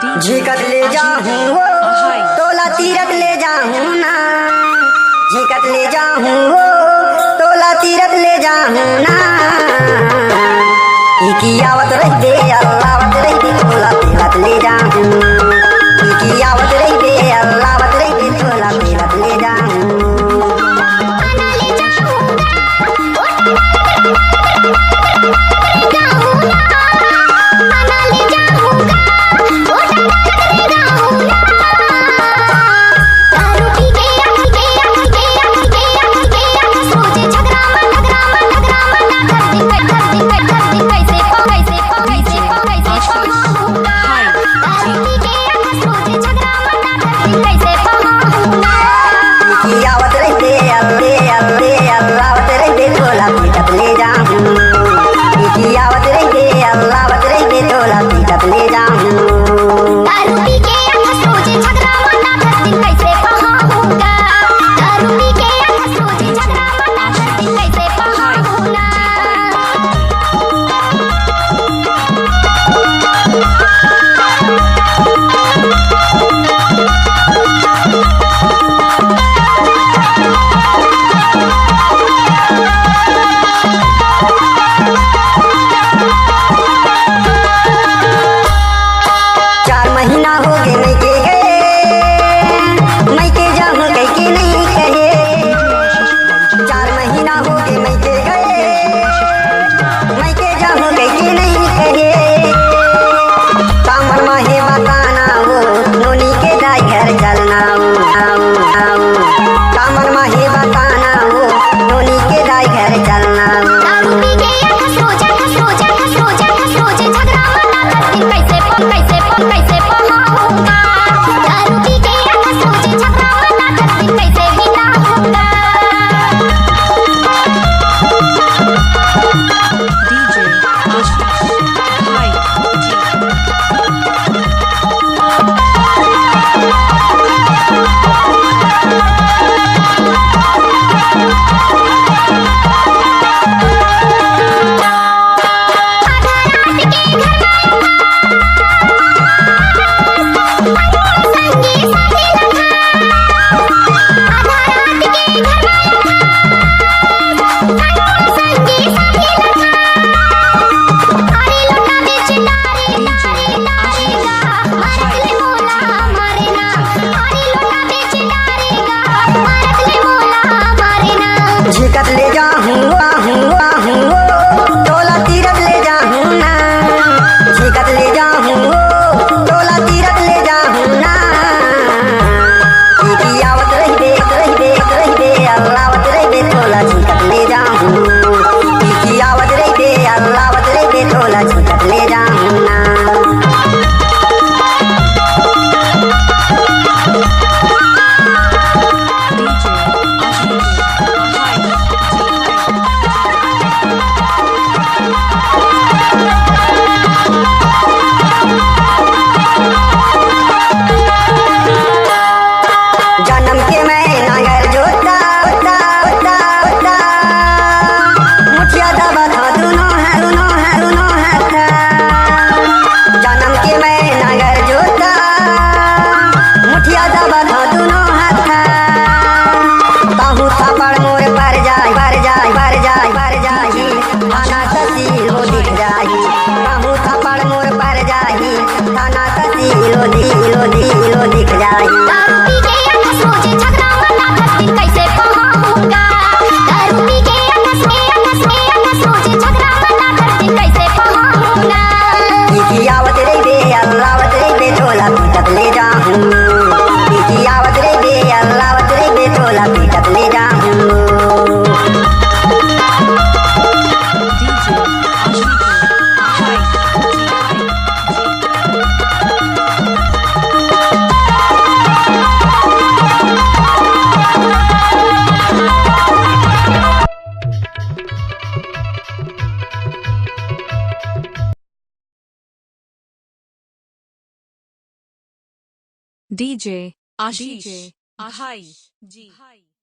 झिकत ले जाऊं हो तोला तीरथ ले जाऊं ना, झिकत ले जाऊं हो तोला तीरथ ले जाऊं ना। इकी आवत रही दे अल्लाहवत रही दे तोला तीरथ ले जाऊं, इकी आवत रही दे अल्लाहवत रही दे तोला तीरथ ले जाऊं। झिकत ले जाऊं तोला तीरथ ले जाऊं ना, झिकत ले जाऊं तोला तीरथ ले जाऊं ना। इकी आवत रही दे अल्लाहवत रही दे तोला झिकत ले जाऊं, इकी आवत रही दे अल्लाहवत रही दे तोला झिकत ले जाऊं ना। लो दिख जाए दारू पी के अकस रोजे झगड़ा मना करती कैसे पहाऊंगा, दारू पी के अकस रोजे झगड़ा मना करती कैसे पहाऊंगा। इकी आवत रे दे अल्लाहवत रे दे तोला पीटत ले जाऊं, इकी आवत रे दे अल्लाहवत रे दे तोला पीटत ले जाऊं। DJ Ashish Bhai Ji